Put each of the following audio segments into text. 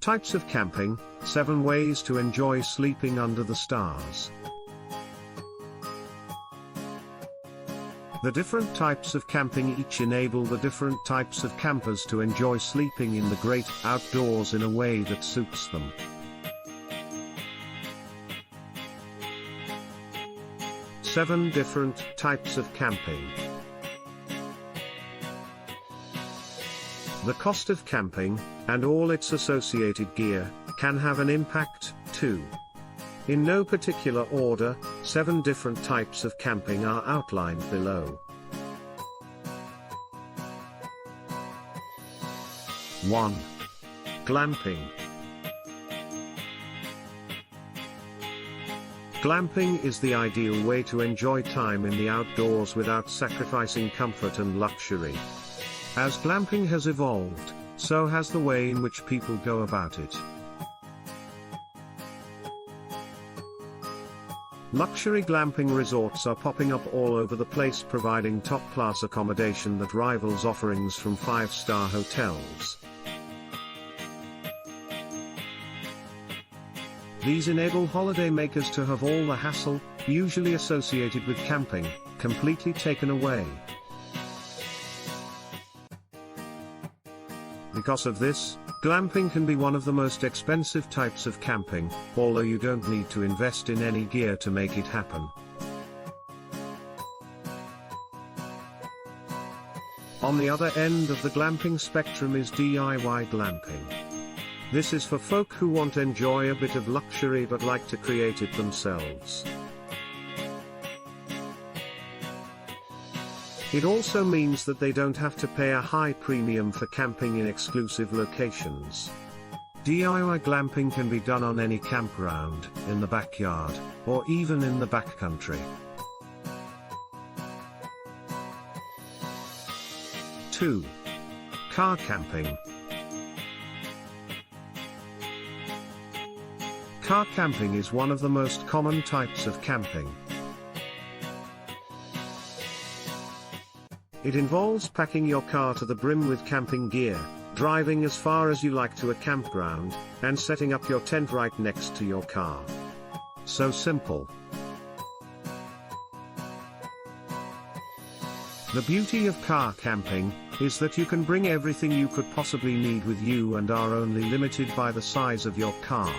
Types of camping, 7 ways to enjoy sleeping under the stars. The different types of camping each enable the different types of campers to enjoy sleeping in the great outdoors in a way that suits them. Seven different types of camping. The cost of camping, and all its associated gear, can have an impact, too. In no particular order, 7 different types of camping are outlined below. 1. Glamping. Glamping is the ideal way to enjoy time in the outdoors without sacrificing comfort and luxury. As glamping has evolved, so has the way in which people go about it. Luxury glamping resorts are popping up all over the place, providing top-class accommodation that rivals offerings from 5-star hotels. These enable holidaymakers to have all the hassle, usually associated with camping, completely taken away. Because of this, glamping can be one of the most expensive types of camping, although you don't need to invest in any gear to make it happen. On the other end of the glamping spectrum is DIY glamping. This is for folk who want to enjoy a bit of luxury but like to create it themselves. It also means that they don't have to pay a high premium for camping in exclusive locations. DIY glamping can be done on any campground, in the backyard, or even in the backcountry. 2. Car camping. Car camping is one of the most common types of camping. It involves packing your car to the brim with camping gear, driving as far as you like to a campground, and setting up your tent right next to your car. So simple. The beauty of car camping is that you can bring everything you could possibly need with you and are only limited by the size of your car.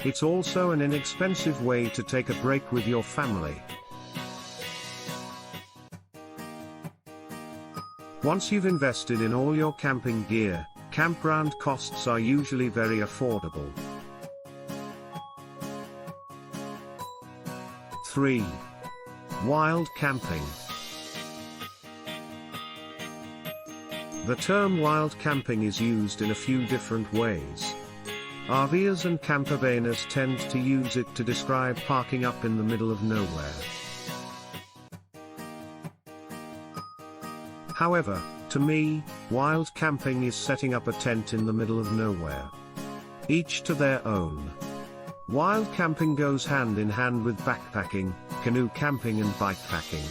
It's also an inexpensive way to take a break with your family. Once you've invested in all your camping gear, campground costs are usually very affordable. 3. Wild camping. The term wild camping is used in a few different ways. RVers and campervaners tend to use it to describe parking up in the middle of nowhere. However, to me, wild camping is setting up a tent in the middle of nowhere. Each to their own. Wild camping goes hand in hand with backpacking, canoe camping and bikepacking.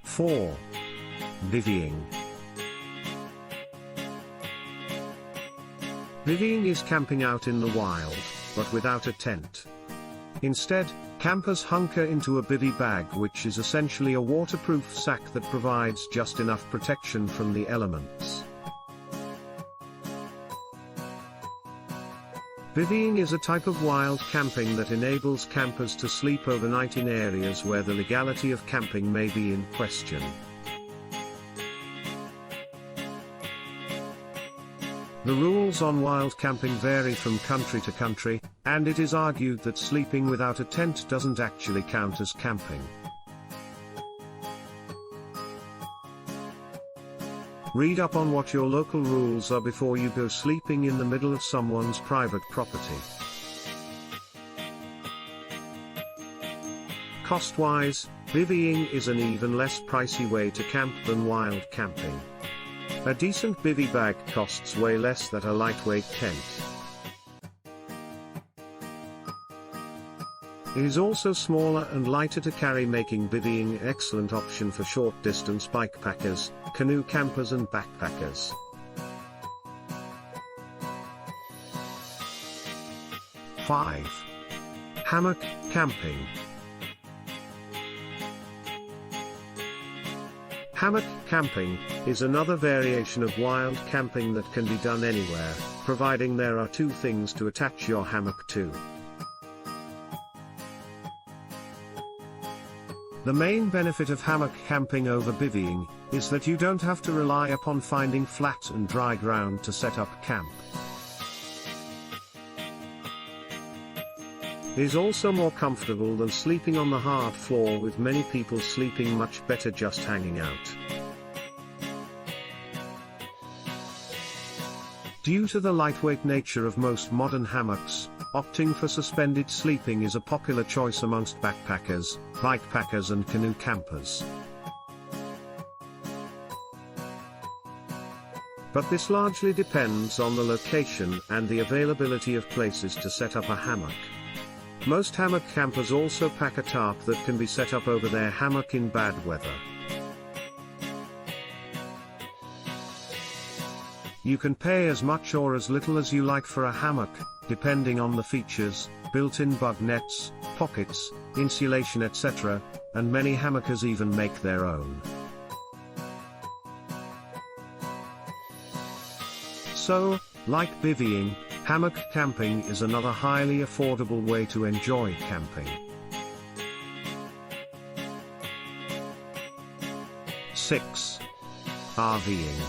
4. Bivvying. Bivvying is camping out in the wild, but without a tent. Instead, campers hunker into a bivvy bag, which is essentially a waterproof sack that provides just enough protection from the elements. Bivvying is a type of wild camping that enables campers to sleep overnight in areas where the legality of camping may be in question. The rules on wild camping vary from country to country, and it is argued that sleeping without a tent doesn't actually count as camping. Read up on what your local rules are before you go sleeping in the middle of someone's private property. Cost-wise, bivvying is an even less pricey way to camp than wild camping. A decent bivvy bag costs way less than a lightweight tent. It is also smaller and lighter to carry, making bivvying an excellent option for short-distance bikepackers, canoe campers and backpackers. 5. Hammock camping. Hammock camping is another variation of wild camping that can be done anywhere, providing there are 2 things to attach your hammock to. The main benefit of hammock camping over bivvying is that you don't have to rely upon finding flat and dry ground to set up camp. It is also more comfortable than sleeping on the hard floor, with many people sleeping much better just hanging out. Due to the lightweight nature of most modern hammocks, opting for suspended sleeping is a popular choice amongst backpackers, bikepackers and canoe campers. But this largely depends on the location and the availability of places to set up a hammock. Most hammock campers also pack a tarp that can be set up over their hammock in bad weather. You can pay as much or as little as you like for a hammock, depending on the features, built-in bug nets, pockets, insulation etc., and many hammockers even make their own. So, like bivvying, hammock camping is another highly affordable way to enjoy camping. 6. RVing.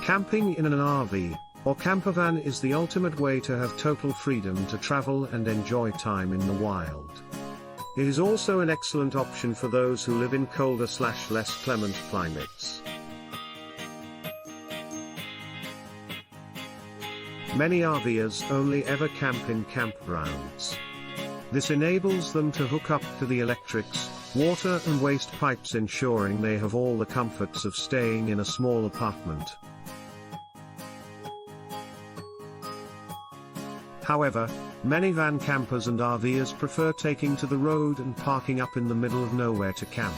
Camping in an RV, or campervan, is the ultimate way to have total freedom to travel and enjoy time in the wild. It is also an excellent option for those who live in colder/less clement climates. Many RVers only ever camp in campgrounds. This enables them to hook up to the electrics, water and waste pipes, ensuring they have all the comforts of staying in a small apartment. However, many van campers and RVers prefer taking to the road and parking up in the middle of nowhere to camp.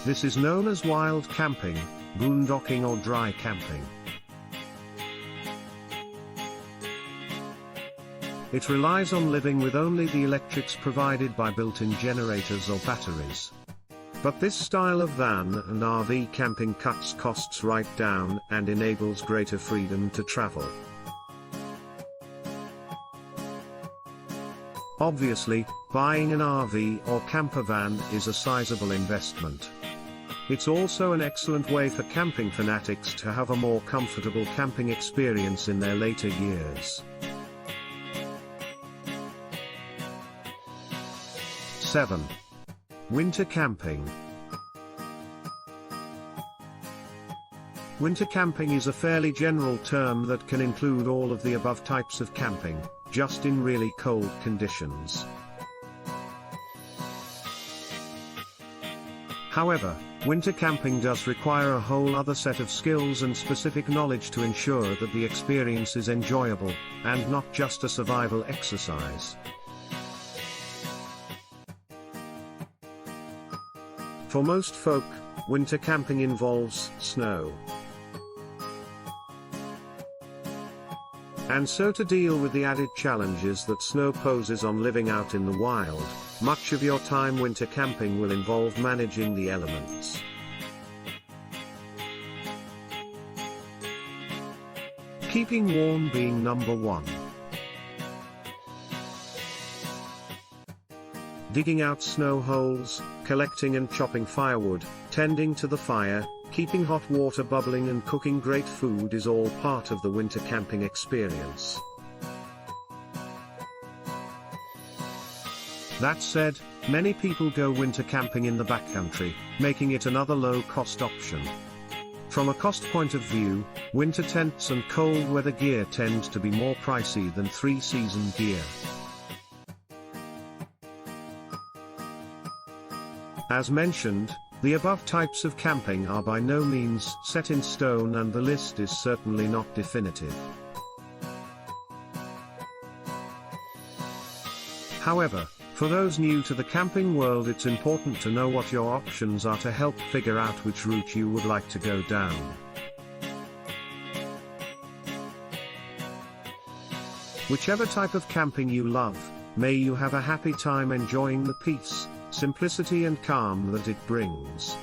This is known as wild camping, boondocking or dry camping. It relies on living with only the electrics provided by built-in generators or batteries. But this style of van and RV camping cuts costs right down and enables greater freedom to travel. Obviously, buying an RV or camper van is a sizable investment. It's also an excellent way for camping fanatics to have a more comfortable camping experience in their later years. 7. Winter camping. Winter camping is a fairly general term that can include all of the above types of camping, just in really cold conditions. However, winter camping does require a whole other set of skills and specific knowledge to ensure that the experience is enjoyable, and not just a survival exercise. For most folk, winter camping involves snow. And so, to deal with the added challenges that snow poses on living out in the wild, much of your time winter camping will involve managing the elements. Keeping warm being number 1. Digging out snow holes, collecting and chopping firewood, tending to the fire, keeping hot water bubbling and cooking great food is all part of the winter camping experience. That said, many people go winter camping in the backcountry, making it another low-cost option. From a cost point of view, winter tents and cold weather gear tend to be more pricey than three-season gear. As mentioned, the above types of camping are by no means set in stone, and the list is certainly not definitive. However, for those new to the camping world, it's important to know what your options are to help figure out which route you would like to go down. Whichever type of camping you love, may you have a happy time enjoying the peace, simplicity and calm that it brings.